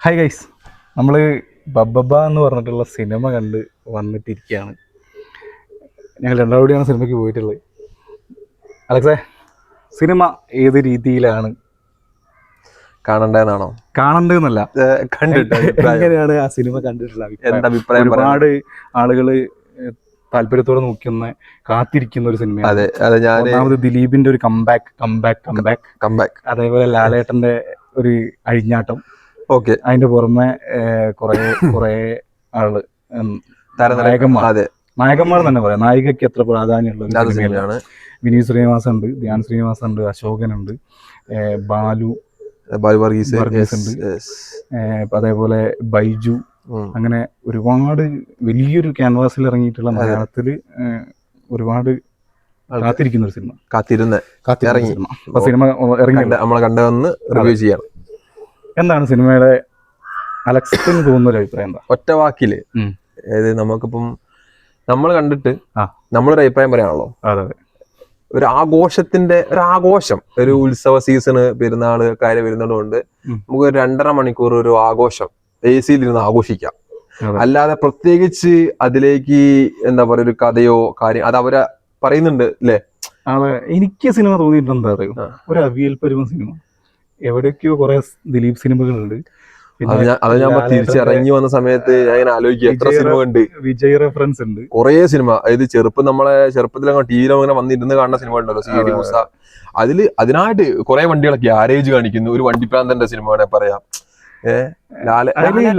Hi guys, നമ്മൾ ബബ്ബബ എന്ന് പറഞ്ഞിട്ടുള്ള സിനിമ കണ്ട് വന്നിട്ടിരിക്കുകയാണ്. ഞങ്ങൾ രണ്ടാമൂടിയാണ് സിനിമയ്ക്ക് പോയിട്ടുള്ളത്. അലക്സേ, സിനിമ ഏത് രീതിയിലാണ് കാണണ്ടെന്നാണോ? കാണണ്ടെന്നല്ല, എങ്ങനെയാണ് ആ സിനിമ കണ്ടിട്ടുള്ള അഭിപ്രായം? ഒരുപാട് ആളുകൾ താല്പര്യത്തോടെ നോക്കുന്ന കാത്തിരിക്കുന്ന ഒരു സിനിമയാണ്. അതെ അതെ, ഒന്നാമത് ദിലീപിന്റെ ഒരു കംബാക്ക്, അതേപോലെ ലാലേട്ടന്റെ ഒരു അഴിഞ്ഞാട്ടം. ഓക്കെ, അതിന്റെ പുറമെ കുറെ ആള് നായകന്മാർ തന്നെ പറയാം. നായികയ്ക്ക് എത്ര പ്രാധാന്യമുള്ള സിനിമയാണ്. വിനീത് ശ്രീനിവാസൻ ഉണ്ട്, ധ്യാൻ ശ്രീനിവാസൻ ഉണ്ട്, അശോകൻ ഉണ്ട്, ബാലു വർഗീസ് ഉണ്ട്, അതേപോലെ ബൈജു. അങ്ങനെ ഒരുപാട് വലിയൊരു ക്യാൻവാസിൽ ഇറങ്ങിയിട്ടുള്ള മലയാളത്തില് ഒരുപാട് കാത്തിരിക്കുന്ന ഒരു സിനിമ. സിനിമ ഇറങ്ങി നമ്മളെ കണ്ടുവന്ന് റിവ്യൂ ചെയ്യണം. എന്താണ് സിനിമയുടെ അലക്സിന് തോന്നുന്ന ഒരു അഭിപ്രായം? എന്താ ഒറ്റ വാക്കില്? നമുക്കിപ്പം നമ്മൾ കണ്ടിട്ട് നമ്മളൊരു അഭിപ്രായം പറയാണല്ലോ. അതെ, ഒരു ആഘോഷം, ഒരു ഉത്സവ സീസണ്, പെരുന്നാള് കാര്യം വരുന്നതുകൊണ്ട് നമുക്ക് ഒരു 2.5 മണിക്കൂർ ഒരു ആഘോഷം AC-ലിരുന്ന് ആഘോഷിക്കാം. അല്ലാതെ പ്രത്യേകിച്ച് അതിലേക്ക് എന്താ പറയുക ഒരു കഥയോ കാര്യം അത് അവരെ പറയുന്നുണ്ട് അല്ലേ? അതെ, എനിക്ക് സിനിമ തോന്നിയിട്ടുണ്ട് എന്താ അറിയോ, ഒരു അവിയൽ പരുവം സിനിമ. എവിടെയൊക്കെയോ കുറെ ദിലീപ് സിനിമകളുണ്ട്. അത് ഞാൻ തിരിച്ചിറങ്ങി വന്ന സമയത്ത് ഞാൻ ആലോചിക്കുക എത്ര സിനിമ ഉണ്ട്, വിജയ് റെഫറൻസ് ഉണ്ട്, കുറെ സിനിമ. അതായത് ചെറുപ്പത്തിലങ്ങനെ ടിവിയിലോ അങ്ങനെ വന്നിരുന്ന് കാണുന്ന സിനിമ ഉണ്ടല്ലോ, CD മൂസ. അതിനായിട്ട് കുറെ വണ്ടികളെ ഗ്യാരേജ് കാണിക്കുന്നു. ഒരു വണ്ടിപ്രാന്തന്റെ സിനിമ വേണേ പറയാം.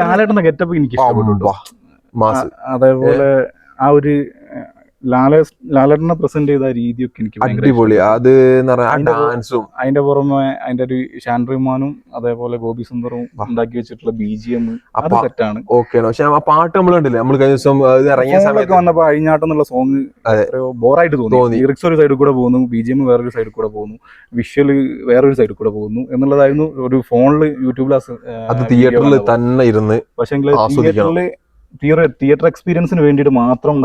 ലാലേട്ടന്റെ ഗെറ്റപ്പ് എനിക്ക് ഇഷ്ടപ്പെട്ടു. മാസ്. അതേപോലെ ആ ഒരു ലാലേട്ടനെ പ്രസന്റ് ചെയ്ത രീതിയൊക്കെ എനിക്ക് അടിപൊളി. അത് ഡാൻസും അതിന്റെ പുറമെ അതിന്റെ ഒരു ഷാൻറിമാനും അതേപോലെ ഗോപി സുന്ദറും ഉണ്ടാക്കി വെച്ചിട്ടുള്ള BGM അത് സെറ്റാണ്. ഓക്കെ, പക്ഷെ ആ പാട്ട് നമ്മൾ കണ്ടില്ലേ, നമ്മൾ കഴിഞ്ഞ ദിവസം ഇറങ്ങിയ സമയത്ത് വന്നപ്പോ അഴിഞ്ഞാട്ടം എന്നുള്ള സോങ് ബോറായിട്ട് തോന്നി. ലിറിക്സ് ഒരു സൈഡിൽ കൂടെ പോകുന്നു, BGM വേറൊരു സൈഡിൽ കൂടെ പോകുന്നു, വിഷ്വല് വേറൊരു സൈഡിൽ കൂടെ പോകുന്നു എന്നുള്ളതായിരുന്നു. ഒരു ഫോണില് യൂട്യൂബിൽ അത് തിയേറ്ററിൽ തന്നെ ഇരുന്ന് പക്ഷെ തിയേറ്റർ എക്സ്പീരിയൻസിന് വേണ്ടിയിട്ട് മാത്രം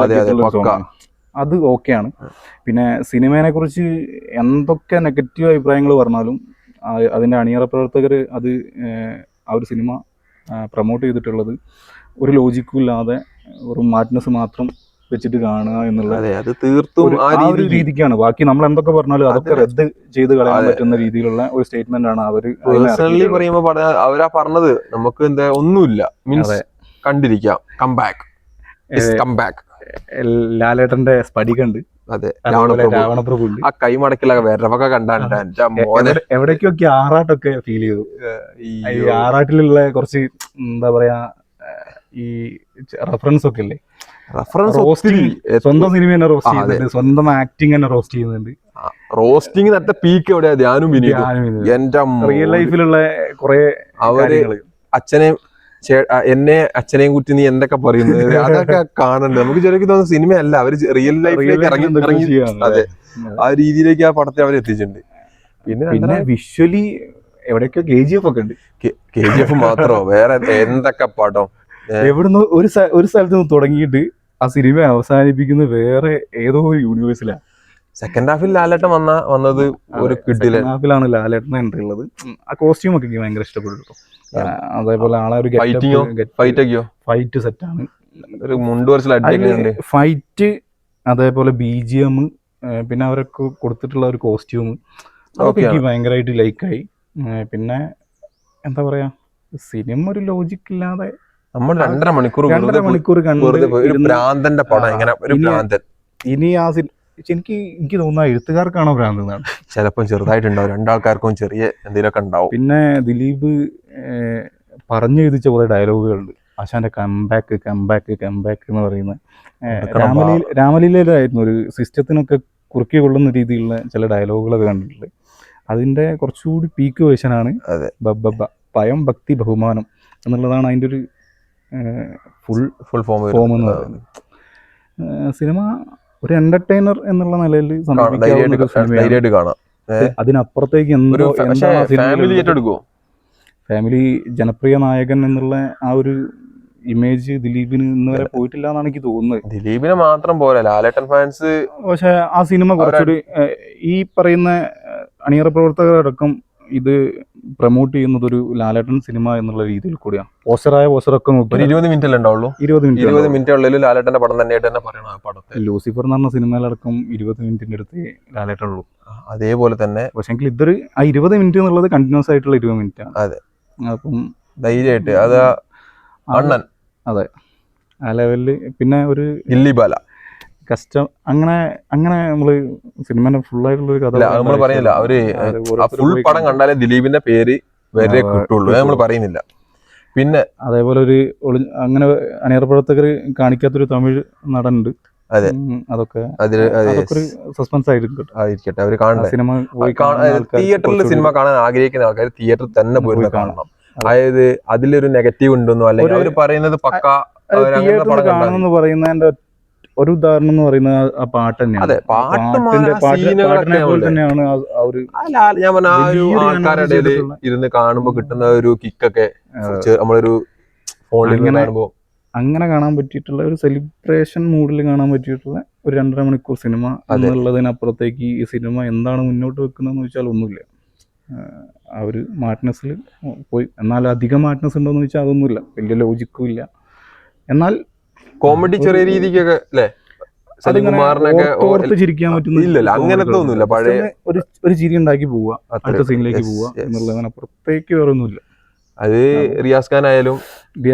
അത് ഓക്കെയാണ്. പിന്നെ സിനിമയെ കുറിച്ച് എന്തൊക്കെ നെഗറ്റീവ് അഭിപ്രായങ്ങൾ പറഞ്ഞാലും അതിന്റെ അണിയറ പ്രവർത്തകർ അത് ആ ഒരു സിനിമ പ്രൊമോട്ട് ചെയ്തിട്ടുള്ളത് ഒരു ലോജിക്കും ഇല്ലാതെ ഒരു മാറ്റ്നസ് മാത്രം വെച്ചിട്ട് കാണുക എന്നുള്ളത് അത് തീർത്തും ആ ഒരു രീതിക്കാണ്. ബാക്കി നമ്മൾ എന്തൊക്കെ പറഞ്ഞാലും അതൊക്കെ റദ്ദ് ചെയ്ത് കളയാൻ പറ്റുന്ന രീതിയിലുള്ള ഒരു സ്റ്റേറ്റ്മെന്റ് ആണ് അവര് പേഴ്സണലി പറയുമ്പോ അവരാ പറഞ്ഞത്. നമുക്ക് എന്താ ഒന്നുമില്ല, മീൻസ് കണ്ടിരിക്കാം. കംബാക്ക്. ലാലേട്ടന്റെ സ്പടികണ്ട്. അതെ, രാവണപ്രഭു ഉണ്ട്. ആ കൈമടക്കിലൊക്കെ വരവൊക്കെ കണ്ടാണ്ട് എവിടേക്കൊക്കെ ആറാട്ടൊക്കെ ഫീൽ ചെയ്തു. ഈ ആറാട്ടിലുള്ള കുറച്ച് എന്താ പറയാ ഈ റെഫറൻസ് ഒക്കെ ഇല്ലേ, സ്വന്തം സിനിമ തന്നെ റോസ്റ്റ് ചെയ്യുന്നുണ്ട്, സ്വന്തം ആക്ടിങ് തന്നെ റോസ്റ്റ് ചെയ്യുന്നുണ്ട്. റോസ്റ്റിംഗ് നട്ട പീക്ക് എവിടെയാ ധ്യാനും വിനീതും. എന്റെ റിയൽ ലൈഫിലുള്ള കുറെ അവര് അച്ഛനെയും കുറ്റി നീ എന്തൊക്കെ പറയുന്നത് അതൊക്കെ കാണണ്ട്. നമുക്ക് ചെറിയ തോന്നുന്ന സിനിമയല്ല, അവര് റിയൽ ലൈഫിലേക്ക് ഇറങ്ങി. അതെ, ആ രീതിയിലേക്ക് ആ പടത്തെ അവർ എത്തിച്ചിട്ടുണ്ട്. പിന്നെ വിഷ്വലി എവിടെയൊക്കെ KGF ഒക്കെ ഉണ്ട്. KGF മാത്രമോ, വേറെ എന്തൊക്കെ പടം. എവിടുന്ന് ഒരു സ്ഥലത്ത് നിന്ന് തുടങ്ങിയിട്ട് ആ സിനിമ അവസാനിപ്പിക്കുന്നത് വേറെ ഏതോ ഒരു യൂണിവേഴ്സിലാണ്. സെക്കൻഡ് ഹാഫിൽ ലാലേട്ടൻ വന്നത് ഒരു കിഡിലെ ഹാഫിലാണ് ലാലേട്ടൻ എൻട്രി ഉള്ളത്. ആ കോസ്റ്റ്യൂം ഒക്കെ എനിക്ക് ഭയങ്കര ഇഷ്ടപ്പെട്ടു. അതേപോലെ ആളെ ഒരു ഫൈറ്റ് സെറ്റാണ്. ഫൈറ്റ് അതേപോലെ BGM പിന്നെ അവരൊക്കെ കൊടുത്തിട്ടുള്ള ഒരു കോസ്റ്റ്യൂം അതൊക്കെ എനിക്ക് ഭയങ്കരമായിട്ട് ലൈക്കായി. പിന്നെ എന്താ പറയാ, സിനിമ ഒരു ലോജിക്ക് ഇല്ലാതെ നമ്മൾ 2.5 മണിക്കൂർ ഇനി ആ എനിക്ക് തോന്നുന്ന എഴുത്തുകാർക്കാണോ ഭ്രാന്തെന്നാണ്. ചിലപ്പോൾ ചെറുതായിട്ടുണ്ടാവും, രണ്ടാൾക്കാർക്കും ചെറിയ എന്തെങ്കിലുമൊക്കെ ഉണ്ടാവും. പിന്നെ ദിലീപ് പറഞ്ഞു എഴുതിച്ച കുറെ ഡയലോഗുകളുണ്ട്. ആശാന്റെ കംബാക്ക് എന്ന് പറയുന്ന രാമലീലയിലായിരുന്നു ഒരു സിസ്റ്റത്തിനൊക്കെ കുറുക്കി കൊള്ളുന്ന രീതിയിലുള്ള ചില ഡയലോഗുകളൊക്കെ കണ്ടിട്ടുണ്ട്. അതിന്റെ കുറച്ചുകൂടി പീക്ക് വേർഷനാണ് ബബ്ബബ. ഭയം ഭക്തി ബഹുമാനം എന്നുള്ളതാണ് അതിന്റെ ഒരു ഫുൾ ഫോം എന്ന് പറയുന്നത്. സിനിമ ഒരു എന്റർടൈനർ എന്നുള്ള നിലയിൽ അതിനപ്പുറത്തേക്ക് ഫാമിലി ജനപ്രിയ നായകൻ എന്നുള്ള ആ ഒരു ഇമേജ് ദിലീപിന് ഇന്ന് വരെ പോയിട്ടില്ല എന്നാണ് എനിക്ക് തോന്നുന്നത്. ദിലീപിനെ മാത്രം പോലെ ലാലേട്ടൻ ഫാൻസ്. പക്ഷെ ആ സിനിമ കുറച്ചുകൂടി ഈ പറയുന്ന അണിയറ പ്രവർത്തകരടക്കം ഇത് പ്രൊമോട്ട് ചെയ്യുന്നത് ഒരു ലാലേട്ടൻ സിനിമ എന്നുള്ള രീതിയിൽ കൂടിയാണ്. പോസ്റ്ററൊക്കെ നോക്കി ഒരു 20 മിനിറ്റ് അല്ലേ ഉണ്ടാവുള്ളൂ. 20 മിനിറ്റ് ഉള്ളിൽ ലാലേട്ടന്റെ പടം തന്നെയായിട്ട് തന്നെ പറയണം. ആ പടത്തെ ലൂസിഫർ എന്ന് പറഞ്ഞ സിനിമയിലടക്കം 20 മിനിറ്റിന്റെ അടുത്ത് ലാലേട്ടൻ ഉള്ളൂ. അതേപോലെ തന്നെ പക്ഷെ എങ്കിൽ ഇതൊരു ആ 20 മിനിറ്റ് എന്നുള്ളത് കണ്ടിന്യൂസ് ആയിട്ടുള്ള 20 മിനിറ്റ് ആണ്. അതെ, അപ്പം ധൈര്യമായിട്ട് അത് അണ്ണൻ അതെ ആ ലെവലില്. പിന്നെ ഒരു ഗില്ലിബാല കഷ്ടം അങ്ങനെ നമ്മള് സിനിമേന്റെ ഫുൾ ആയിട്ടുള്ള ഒരു കഥ നമ്മൾ പറയുന്നില്ല. ഫുൾ പടം കണ്ടാലേ ദിലീപിന്റെ പേര് വരെ കിട്ടുള്ളൂ, നമ്മൾ പറയുന്നില്ല. പിന്നെ അതേപോലെ ഒരു അങ്ങനെ അണിയറ പ്രവർത്തകർ കാണിക്കാത്തൊരു തമിഴ് നടനുണ്ട്. അതെ, അതൊക്കെ ഒരു സസ്പെൻസ് ആയിരിക്കട്ടെ. അവര് കാണണം. സിനിമ തിയേറ്ററിൽ സിനിമ കാണാൻ ആഗ്രഹിക്കുന്ന ആൾക്കാർ തിയേറ്ററിൽ തന്നെ പോയി കാണണം. അതായത് അതിലൊരു നെഗറ്റീവ് ഉണ്ടെന്നോ അല്ലെങ്കിൽ അവർ പറയുന്നത് പക്ക കാണുമെന്ന് പറയുന്നതിന്റെ ഒരു ഉദാഹരണം എന്ന് പറയുന്നത് ആ പാട്ട് തന്നെയാണ്. അതെ, പാട്ടിനെ പോലെ തന്നെയാണ് ഞാൻ പറഞ്ഞ ആ ഒരു ആൾക്കാരുടെ ഇടയിൽ ഇരുന്ന് കാണുമ്പോ കിട്ടുന്ന ഒരു കിക്കൊക്കെ നമ്മളൊരു ഫോണിൽ കാണുമ്പോ അങ്ങനെ കാണാൻ പറ്റിയിട്ടുള്ള ഒരു സെലിബ്രേഷൻ മൂഡിൽ കാണാൻ പറ്റിയിട്ടുള്ള ഒരു 2.5 മണിക്കൂർ സിനിമ എന്നുള്ളതിനപ്പുറത്തേക്ക് ഈ സിനിമ എന്താണ് മുന്നോട്ട് വെക്കുന്നതെന്ന് വെച്ചാൽ ഒന്നുമില്ല. ആ ഒരു മാഡ്നസ്സിൽ പോയി. എന്നാൽ അധികം മാഡ്നസ് ഉണ്ടോയെന്ന് വെച്ചാൽ അതൊന്നുമില്ല, വലിയ ലോജിക്കും ഇല്ല. എന്നാൽ കോമഡി ചെറിയ രീതിക്കൊക്കെ അല്ലേ, ഓർത്ത് ചിരിക്കാൻ പറ്റുന്ന ഇല്ലല്ലോ, അങ്ങനത്തെ ഒന്നുമില്ല. പഴയ ഒരു ചിരി ഉണ്ടാക്കി പോവുക, അടുത്ത സീനിലേക്ക് പോവുക എന്നുള്ളതിനപ്പുറത്തേക്ക് വേറെ ഒന്നുമില്ല. അത് റിയാസ് ഖാൻ ആയാലും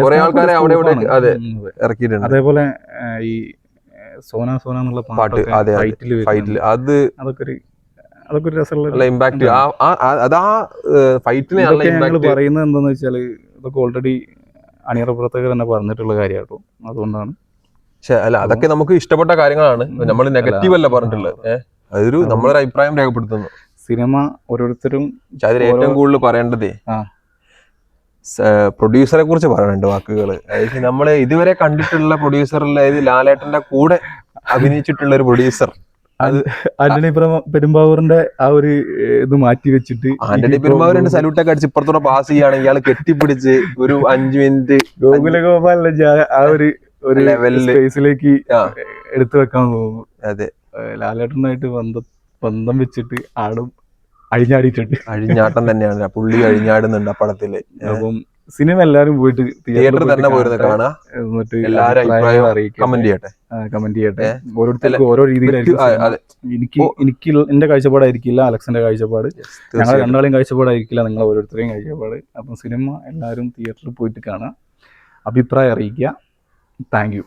കുറെ ആൾക്കാരെ അവിടെ ഇവിടെ ഇറക്കിയിട്ടുണ്ട്. അതേപോലെ ഈ സോന എന്നുള്ള പാട്ട് ഫൈറ്റില് അതൊക്കെ ഒരു രസമുള്ള ഇമ്പാക്ട്. അതാ ഫൈറ്റിനെ പറയുന്നത് എന്താന്ന് വെച്ചാല് ഇതൊക്കെ ഓൾറെഡി അണിയറ പ്രവർത്തകർ തന്നെ പറഞ്ഞിട്ടുള്ള കാര്യമാട്ടോ. അതുകൊണ്ടാണ്. അല്ല, അതൊക്കെ നമുക്ക് ഇഷ്ടപ്പെട്ട കാര്യങ്ങളാണ്, നമ്മൾ നെഗറ്റീവ് അല്ല പറഞ്ഞിട്ടുള്ളത്. അതൊരു നമ്മളൊരു അഭിപ്രായം രേഖപ്പെടുത്തുന്നു. സിനിമ ഓരോരുത്തരും അതിൽ ഏറ്റവും കൂടുതൽ പറയേണ്ടതേ പ്രൊഡ്യൂസറെ കുറിച്ച് പറയാനുണ്ട് വാക്കുകൾ. അതായത് നമ്മള് ഇതുവരെ കണ്ടിട്ടുള്ള പ്രൊഡ്യൂസറിൽ, അതായത് ലാലേട്ടന്റെ കൂടെ അഭിനയിച്ചിട്ടുള്ള ഒരു പ്രൊഡ്യൂസർ, അത് ആന്റണി പെരുമ്പാവൂരിന്റെ ആ ഒരു ഇത് മാറ്റി വെച്ചിട്ട് ആന്റണി പെരുമ്പാവൂരിന്റെ സല്യൂട്ടൊക്കെ അടിച്ച് ഇപ്പുറത്തോടെ പാസ് ചെയ്യുകയാണെങ്കിൽ ഇയാൾ കെട്ടിപ്പിടിച്ച് ഒരു 5 മിനിറ്റ് ഗോകുലഗോപാലിന്റെ ആ ഒരു സ്പേസിലേക്ക് എടുത്തു വെക്കാൻ തോന്നുന്നു. അതെ, ലാലേട്ടനായിട്ട് ബന്ധം വെച്ചിട്ട് ആടും അഴിഞ്ഞാട്ടം തന്നെയാണ് പുള്ളി അഴിഞ്ഞാടുന്നുണ്ട് ആ പടത്തില്. അപ്പം സിനിമ എല്ലാരും പോയിട്ട് തിയേറ്ററിൽ തന്നെ പോയിരുന്ന് കാണുക. എന്നിട്ട് എല്ലാവരും അഭിപ്രായം കമന്റ് ചെയ്യട്ടെ. ഓരോരുത്തർക്കും ഓരോ രീതിയിലായിരിക്കും. എനിക്ക് എന്റെ കാഴ്ചപ്പാടായിരിക്കില്ല അലക്സിന്റെ കാഴ്ചപ്പാട്, ഞങ്ങൾ രണ്ടാളെയും കാഴ്ചപ്പാടായിരിക്കില്ല നിങ്ങൾ ഓരോരുത്തരെയും കാഴ്ചപ്പാട്. അപ്പം സിനിമ എല്ലാവരും തിയേറ്ററിൽ പോയിട്ട് കാണുക, അഭിപ്രായം അറിയിക്കുക. Thank you.